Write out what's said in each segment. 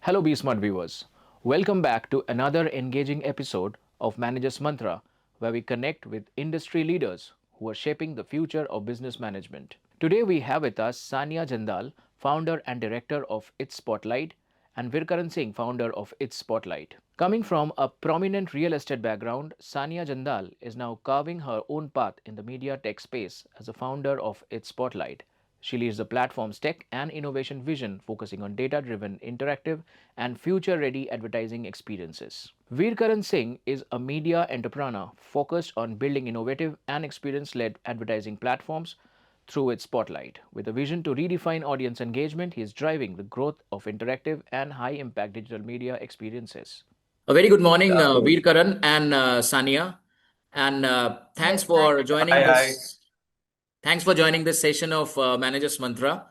Hello, BSmart viewers. Welcome back to another engaging episode of Manager's Mantra, where we connect with industry leaders who are shaping the future of business management. Today, we have with us Sanya Jindal, founder and director of It's Spotlight, and Virkaran Singh, founder of It's Spotlight. Coming from a prominent real estate background, Sanya Jindal is now carving her own path in the media tech space as a founder of It's Spotlight. She leads the platform's tech and innovation vision, focusing on data driven, interactive, and future ready advertising experiences. Virkaran Singh is a media entrepreneur focused on building innovative and experience led advertising platforms through its spotlight. With a vision to redefine audience engagement, he is driving the growth of interactive and high impact digital media experiences. A very good morning, Yeah. Virkaran and Sanya, and thanks Yes, hi. for joining Hi. this. Thanks for joining this session of Managers Mantra.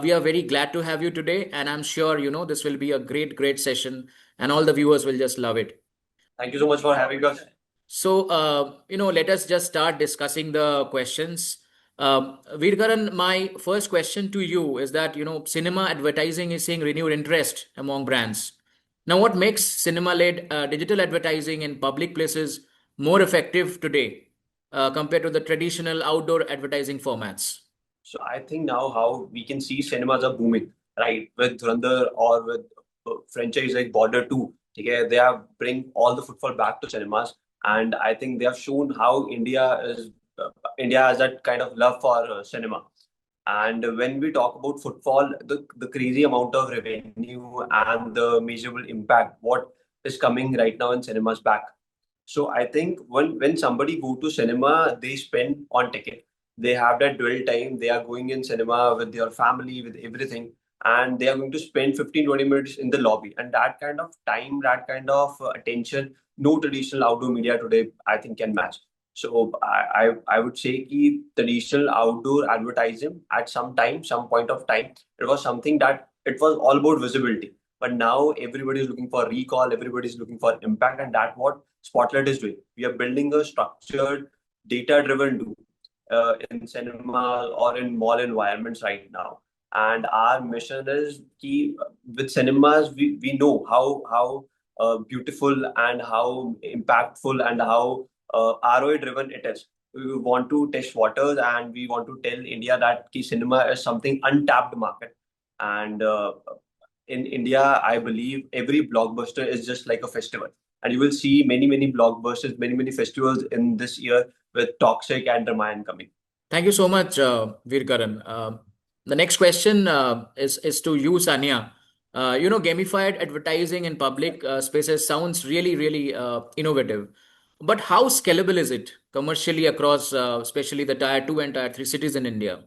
We are very glad to have you today, and I'm sure this will be a great session, and all the viewers will just love it. Thank you so much for having us. So, let us just start discussing the questions. Virkaran, my first question to you is that, cinema advertising is seeing renewed interest among brands. Now, what makes cinema-led digital advertising in public places more effective today compared to the traditional outdoor advertising formats? So I think now how we can see cinemas are booming, right? With Dhurandhar or with franchise like Border 2. Okay, they have bring all the footfall back to cinemas, and I think they have shown how India has that kind of love for cinema. And when we talk about footfall, the crazy amount of revenue and the measurable impact, what is coming right now in cinemas back. So I think when somebody go to cinema, they spend on ticket. They have that dwell time. They are going in cinema with their family, with everything, and they are going to spend 15-20 minutes in the lobby. And that kind of time, that kind of attention, no traditional outdoor media today, I think, can match. So I would say कि traditional outdoor advertising at some point of time, it was something that it was all about visibility. But now everybody is looking for recall, everybody is looking for impact, and that's what Spotlight is doing. We are building a structured, data-driven do in cinema or in mall environments right now. And our mission is key with cinemas. We know how beautiful and how impactful and how ROI driven it is. We want to test waters and we want to tell India that key cinema is something untapped market. And in India, I believe every blockbuster is just like a festival. And you will see many blockbusters, many festivals in this year with Toxic and Ramayan coming. Thank you so much, Virkaran. The next question is to you, Sanya. Gamified advertising in public spaces sounds really innovative. But how scalable is it commercially across, especially the tier 2 and tier 3 cities in India?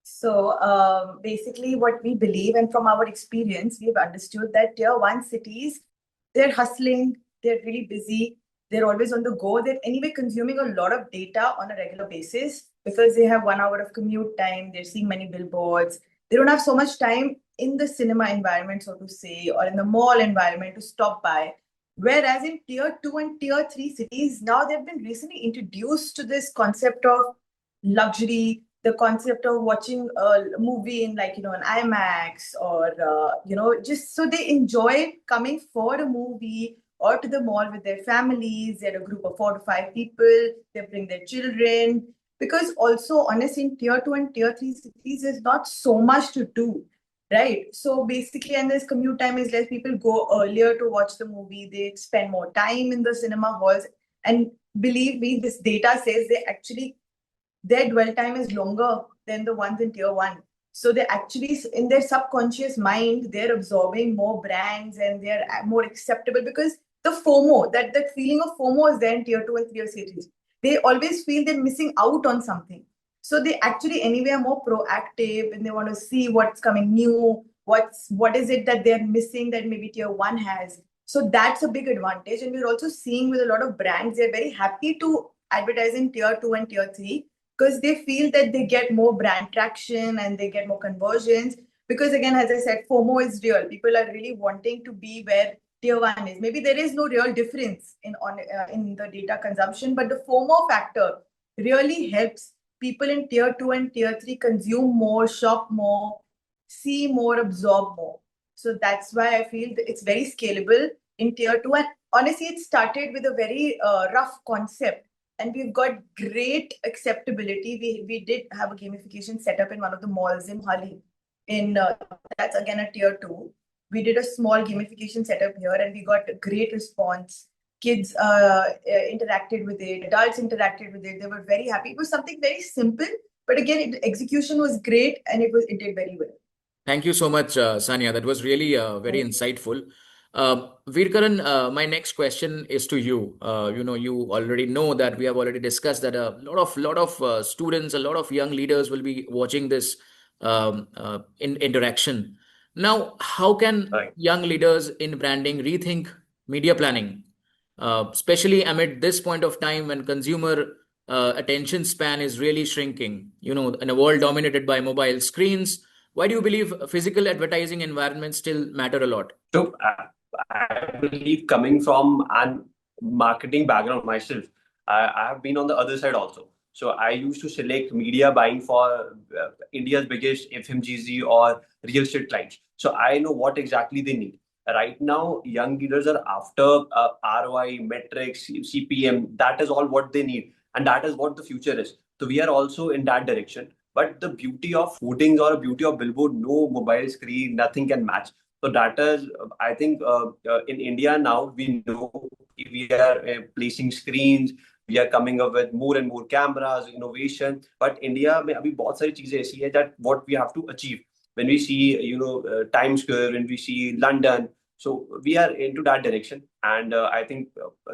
So basically, what we believe, and from our experience, we've understood that tier one cities, they're hustling, they're really busy, they're always on the go. They're anyway consuming a lot of data on a regular basis because they have 1 hour of commute time, they're seeing many billboards. They don't have so much time in the cinema environment, so to say, or in the mall environment to stop by. Whereas in tier two and tier three cities, now they've been recently introduced to this concept of luxury, the concept of watching a movie in like, an IMAX or, just so they enjoy coming for a movie or to the mall with their families. They're a group of 4 to 5 people. They bring their children. Because also, honestly, in tier two and tier three cities, there's not so much to do. Right. So basically, and this commute time is less. People go earlier to watch the movie. They spend more time in the cinema halls. And believe me, this data says their dwell time is longer than the ones in tier one. So they actually, in their subconscious mind, they're absorbing more brands and they're more acceptable because the FOMO, that feeling of FOMO is there in tier two and tier cities. They always feel they're missing out on something. So they actually anyway are more proactive and they want to see what's coming new, what is it that they're missing that maybe tier one has. So that's a big advantage. And we're also seeing with a lot of brands, they're very happy to advertise in tier two and tier three because they feel that they get more brand traction and they get more conversions. Because again, as I said, FOMO is real. People are really wanting to be where tier one is. Maybe there is no real difference in the data consumption, but the FOMO factor really helps people in tier two and tier three consume more, shop more, see more, absorb more. So that's why I feel that it's very scalable in tier two. And honestly, it started with a very rough concept, and we've got great acceptability. We did have a gamification setup in one of the malls in Hali. In That's again a tier two. We did a small gamification setup here, and we got a great response. Kids interacted with it, adults interacted with it. They were very happy. It was something very simple, but again, execution was great, and it did very well. Thank you so much, Sanya. That was really very insightful. Virkaran, my next question is to you. You already know that we have already discussed that a lot of students, a lot of young leaders will be watching this interaction. Now, how can Right. young leaders in branding rethink media planning, especially amid this point of time when consumer attention span is really shrinking? In a world dominated by mobile screens, why do you believe physical advertising environments still matter a lot? So I believe coming from an marketing background myself, I have been on the other side also. So I used to select media buying for India's biggest FMGC or real estate clients. So I know what exactly they need. Right now, young leaders are after ROI, metrics, CPM. That is all what they need, and that is what the future is. So we are also in that direction. But the beauty of hoardings or beauty of billboard, no mobile screen, nothing can match. So that is, I think, in India now we know we are placing screens, we are coming up with more and more cameras, innovation. But India में अभी बहुत सारी चीजें ऐसी है that what we have to achieve. When we see, Times Square, when we see London, so we are into that direction. And I think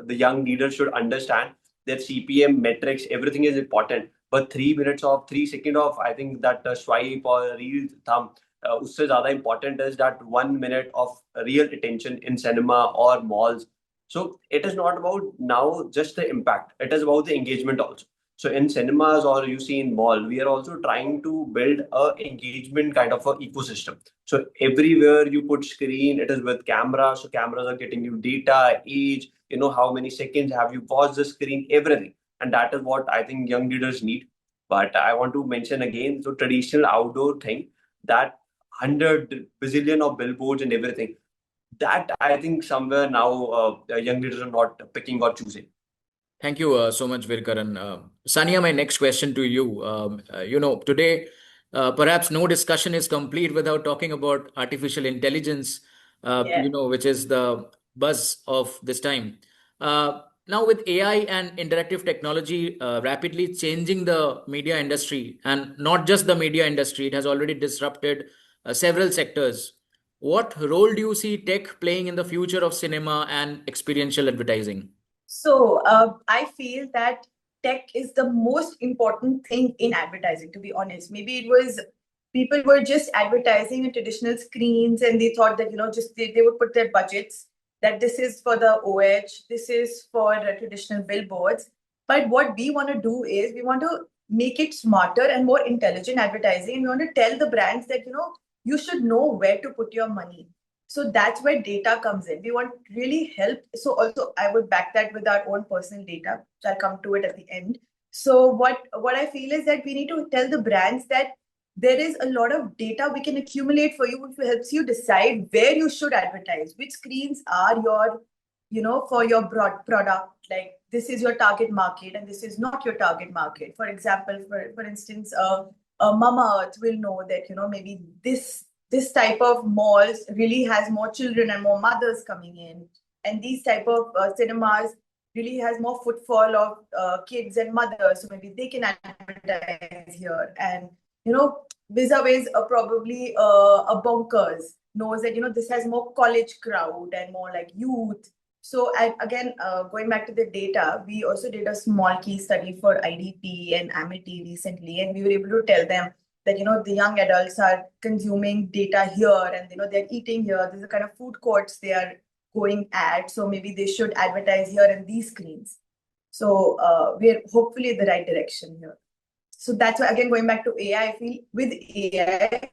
the young leaders should understand that CPM metrics, everything is important. But 3 minutes of 3 seconds of, I think that swipe or reel thumb, उससे ज़्यादा important is that 1 minute of real attention in cinema or malls. So it is not about now just the impact. It is about the engagement also. So in cinemas or you see in mall, we are also trying to build a engagement kind of a ecosystem. So everywhere you put screen, it is with camera. So cameras are getting you data, age, how many seconds have you paused the screen, everything. And that is what I think young leaders need. But I want to mention again, so traditional outdoor thing, that 100 bazillion of billboards and everything, that I think somewhere now young leaders are not picking or choosing. Thank you so much, Virkaran. Sania, my next question to you. Today, perhaps no discussion is complete without talking about artificial intelligence, Yeah. which is the buzz of this time. Now, with AI and interactive technology rapidly changing the media industry, and not just the media industry, it has already disrupted several sectors. What role do you see tech playing in the future of cinema and experiential advertising? So I feel that tech is the most important thing in advertising, to be honest. Maybe it was people were just advertising in traditional screens and they thought that, just they would put their budgets that this is for the OH, this is for the traditional billboards. But what we want to do is we want to make it smarter and more intelligent advertising. And we want to tell the brands that, you should know where to put your money. So that's where data comes in. We want really help. So also I would back that with our own personal data. So I'll come to it at the end. So what I feel is that we need to tell the brands that there is a lot of data we can accumulate for you, which helps you decide where you should advertise, which screens are your, for your broad product. Like this is your target market and this is not your target market. For example, for instance, Mama Earth will know that, maybe this type of malls really has more children and more mothers coming in, and these type of cinemas really has more footfall of kids and mothers, so maybe they can advertise here. And vis-a-vis probably a bonkers knows that this has more college crowd and more like youth. So again, going back to the data, we also did a small case study for IDP and Amity recently, and we were able to tell them that the young adults are consuming data here, and they're eating here. There's a kind of food courts they are going at, so maybe they should advertise here in these screens. So we're hopefully in the right direction here. So that's why, again, going back to AI, I feel with AI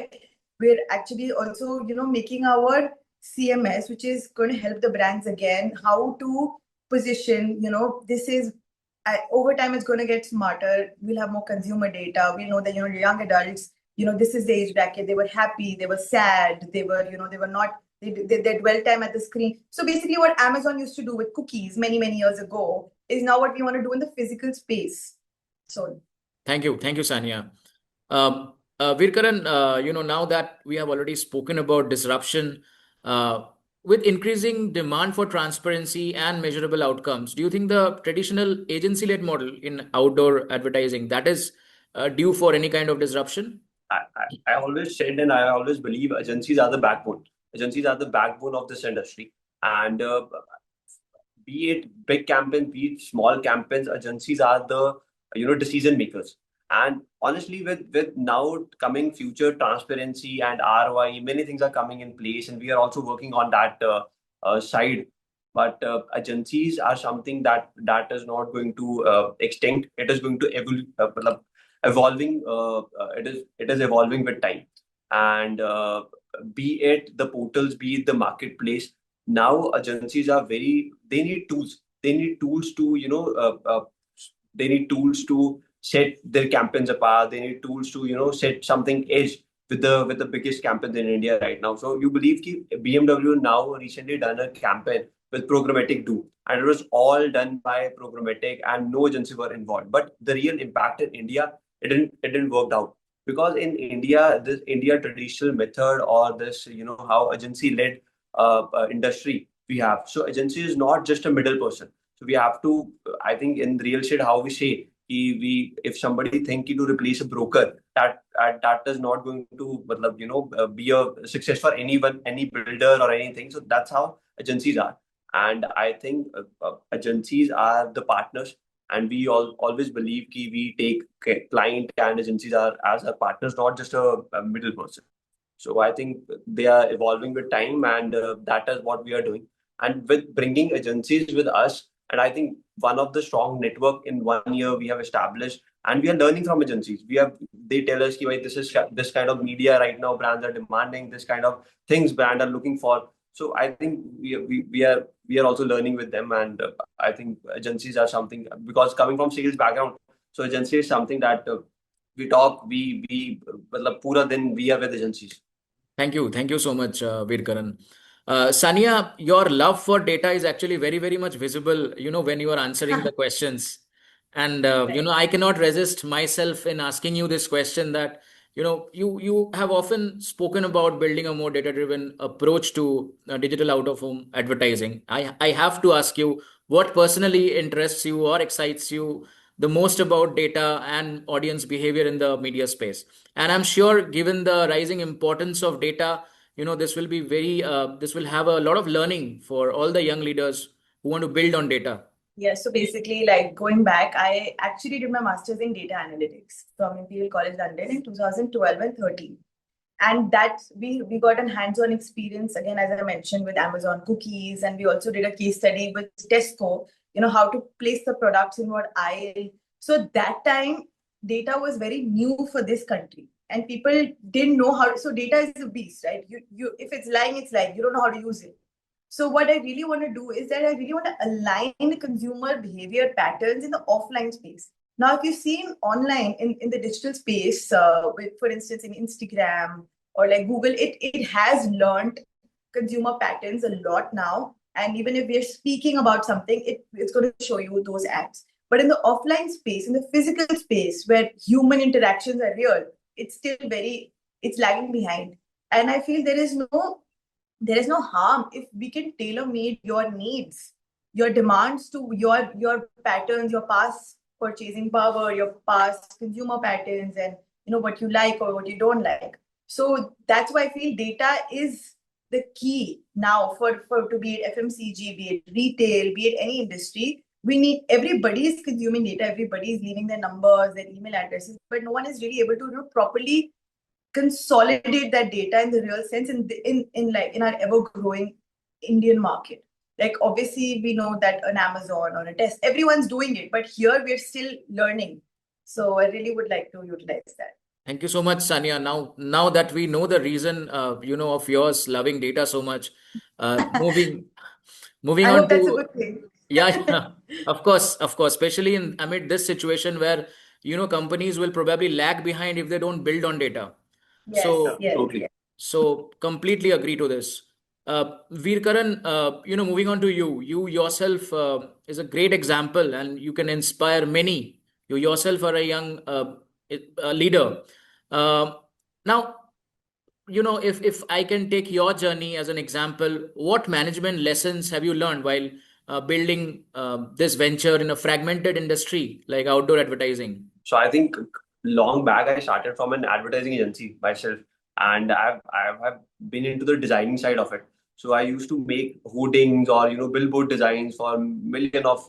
we're actually also making our CMS, which is going to help the brands again how to position. This is over time it's going to get smarter. We'll have more consumer data. We know that young adults this is the age bracket. They were happy, they were sad, they were, they were not, they dwell time at the screen. So basically what Amazon used to do with cookies many, many years ago is now what we want to do in the physical space. So Thank you, Sanya. Virkaran, now that we have already spoken about disruption, uh, with increasing demand for transparency and measurable outcomes, do you think the traditional agency-led model in outdoor advertising that is due for any kind of disruption? I always said and I always believe agencies are the backbone. Agencies are the backbone of this industry. And be it big campaigns, be it small campaigns, agencies are the decision makers. And honestly, with now coming future transparency and ROI, many things are coming in place, and we are also working on that side. But agencies are something that is not going to extinct. It is going to evolving. It is evolving with time, and be it the portals, be it the marketplace. Now agencies are very, they need tools. They need tools to they need tools to set their campaigns apart. They need tools to set something edge with the biggest campaigns in India right now. So you believe ki BMW now recently done a campaign with programmatic do, and it was all done by programmatic and no agency were involved. But the real impact in India, it didn't work out, because in India, this India traditional method, or this how agency led industry we have. So agency is not just a middle person. So we have to, I think in real estate, how we say, if somebody think to replace a broker, that is not going to be a success for anyone, any builder or anything. So that's how agencies are. And I think agencies are the partners, and we always believe ki we take client and agencies are as our partners, not just a middle person. So I think they are evolving with time, and that is what we are doing. And with bringing agencies with us, and I think one of the strong network in 1 year we have established, and we are learning from agencies. They tell us, ki, "Bhai, this kind of media right now, brands are demanding this kind of things. Brand are looking for." So I think we are also learning with them, and I think agencies are something, because coming from sales background, so agency is something that we talk, we pura din we are with agencies. Thank you. Thank you so much, Virkaran. Sanya, your love for data is actually very, very much visible, when you are answering the questions. And, right. I cannot resist myself in asking you this question that, you have often spoken about building a more data-driven approach to digital out-of-home advertising. I have to ask you, what personally interests you or excites you the most about data and audience behavior in the media space? And I'm sure, given the rising importance of data, this will be this will have a lot of learning for all the young leaders who want to build on data. Yeah, so basically, like going back, I actually did my master's in data analytics from Imperial College London in 2012 and 13. And that we got a hands-on experience, again, as I mentioned, with Amazon cookies, and we also did a case study with Tesco, how to place the products in what aisle. So that time, data was very new for this country, and people didn't know how. So data is a beast, right? You if it's lying, it's lying. You don't know how to use it. So what I really want to do is that I really want to align the consumer behavior patterns in the offline space. Now, if you see online, in the digital space, for instance, in Instagram or like Google, it has learned consumer patterns a lot now. And even if we're speaking about something, it's going to show you those ads. But in the offline space, in the physical space where human interactions are real, it's lagging behind. And I feel there is no harm if we can tailor made your needs, your demands to your patterns, your past purchasing power, your past consumer patterns, and what you like or what you don't like. So that's why I feel data is the key now for to be it FMCG, be it retail, be it any industry. We need, everybody is consuming data, everybody is leaving their numbers, their email addresses, but no one is really able to properly consolidate that data in the real sense in our ever growing Indian market. Like obviously we know that on Amazon or a test, everyone's doing it, but here we're still learning. So I really would like to utilize that. Thank you so much, Sanya. Now that we know the reason, of yours loving data so much, moving I on hope that's a to, good thing. yeah, yeah, of course, especially in amid this situation where, companies will probably lag behind if they don't build on data. Yes, So, yes, Totally. yes. so completely agree to this. Veerkaran, moving on to you, you yourself is a great example, and you can inspire many. You yourself are a young leader. Uh, Now, if I can take your journey as an example, what management lessons have you learned while building this venture in a fragmented industry like outdoor advertising? So I think long back I started from an advertising agency myself, and I've been into the designing side of it. So I used to make hoardings or billboard designs for million of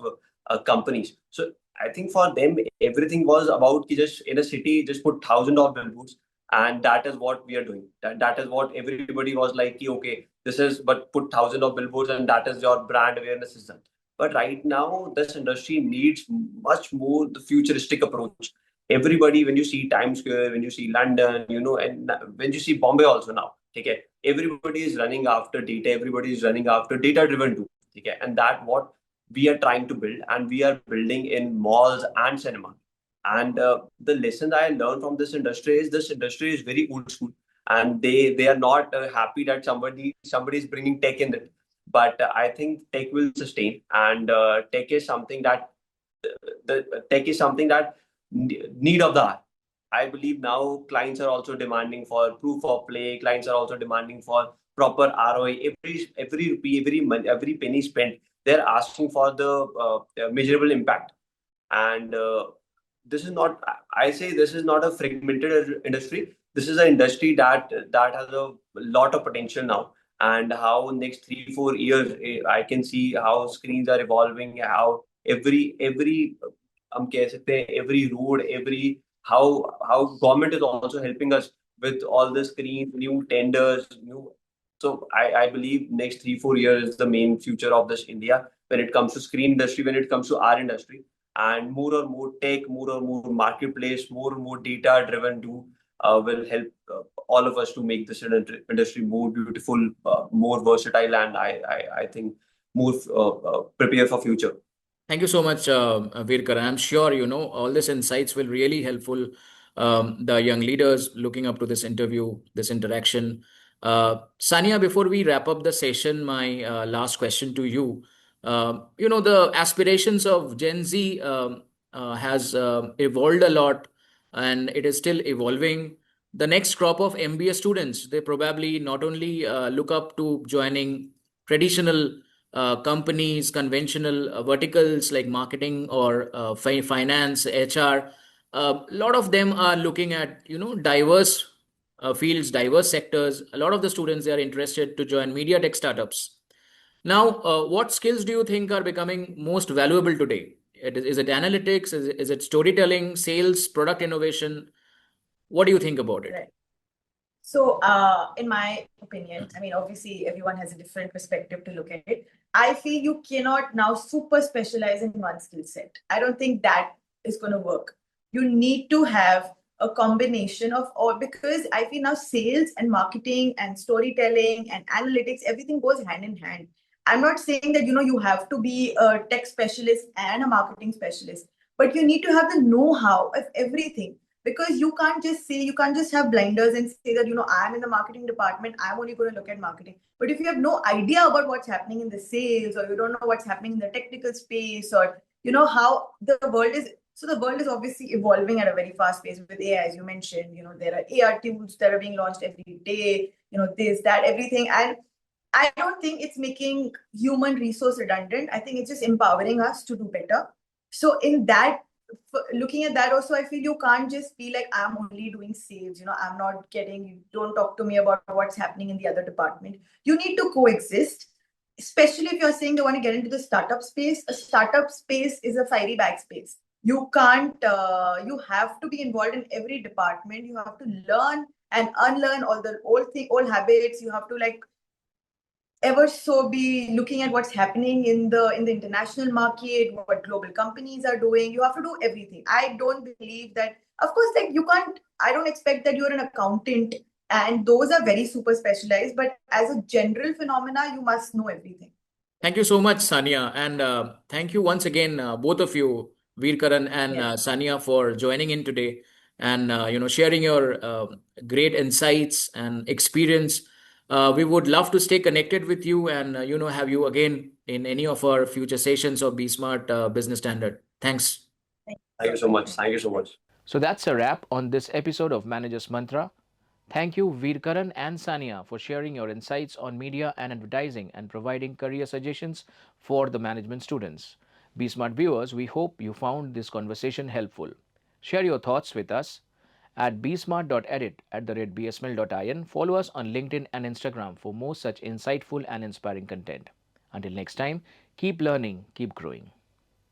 companies. So I think for them everything was about ki just in a city just put thousands of billboards, and that is what we are doing. That is what everybody was like. Ki, okay, this is but put thousands of billboards, and that is your brand awareness is done. But right now, this industry needs much more the futuristic approach. Everybody, when you see Times Square, when you see London, and when you see Bombay also now, okay, everybody is running after data. Everybody is running after data-driven too, okay, and that what we are trying to build, and we are building in malls and cinema. And the lesson I learned from this industry is very old school, and they are not happy that somebody is bringing tech in it. But I think tech will sustain, and tech is something that the tech is something that need of the hour. I believe now clients are also demanding for proof of play. Clients are also demanding for proper ROI. Every rupee, every penny spent, they're asking for the measurable impact. And this is not. I say this is not a fragmented industry. This is an industry that has a lot of potential now. And how next 3 4 years, I can see how screens are evolving. How every हम कह सकते हैं every road, every how government is also helping us with all the screens, new tenders, new. So I believe next 3 4 years is the main future of this India when it comes to screen industry, when it comes to our industry, and more or more tech, more or more marketplace, more and more data driven do will help all of us to make this industry more beautiful, more versatile, and I think more prepare for future. Thank you so much, Virkar. I'm sure all these insights will really helpful the young leaders looking up to this interview, this interaction. Sanya, before we wrap up the session, my last question to you. The aspirations of Gen Z has evolved a lot, and it is still evolving. The next crop of MBA students, they probably not only look up to joining traditional companies, conventional verticals like marketing or finance, HR. A lot of them are looking at diverse fields, diverse sectors. A lot of the students, they are interested to join media tech startups. Now, what skills do you think are becoming most valuable today? Is it analytics? Is it storytelling, sales, product innovation? What do you think about it? Right. So, in my opinion, I mean, obviously, everyone has a different perspective to look at it. I feel you cannot now super specialize in one skill set. I don't think that is going to work. You need to have a combination of all, because I feel now sales and marketing and storytelling and analytics, everything goes hand in hand. I'm not saying that you have to be a tech specialist and a marketing specialist, but you need to have the know-how of everything, because you can't just have blinders and say that I'm in the marketing department, I'm only going to look at marketing. But if you have no idea about what's happening in the sales, or you don't know what's happening in the technical space, or how the world is, so the world is obviously evolving at a very fast pace with AI, as you mentioned. There are AR tools that are being launched every day, this, that, everything. And I don't think it's making human resource redundant. I think it's just empowering us to do better. So in that, looking at that also, I feel you can't just be like, I'm only doing sales, I'm not getting, you don't talk to me about what's happening in the other department. You need to coexist, especially if you're saying they want to get into the startup space. A startup space is a fiery bag space. You can't, you have to be involved in every department. You have to learn and unlearn all the old habits. You have to ever so be looking at what's happening in the international market, what global companies are doing. You have to do everything. I don't believe that, of course, you can't, I don't expect that you're an accountant and those are very super specialized, but as a general phenomena, you must know everything. Thank you so much, Sania. And thank you once again, both of you, Veerkaran and Yes. Sania, for joining in today. and sharing your great insights and experience. We would love to stay connected with you and have you again in any of our future sessions of BSmart Business Standard. Thanks. Thank you so much. Thank you so much. So that's a wrap on this episode of Manager's Mantra. Thank you, Virkaran and Sanya, for sharing your insights on media and advertising and providing career suggestions for the management students. BSmart viewers, we hope you found this conversation helpful. Share your thoughts with us at bsmart.edit@bsml.in. Follow us on LinkedIn and Instagram for more such insightful and inspiring content. Until next time, keep learning, keep growing.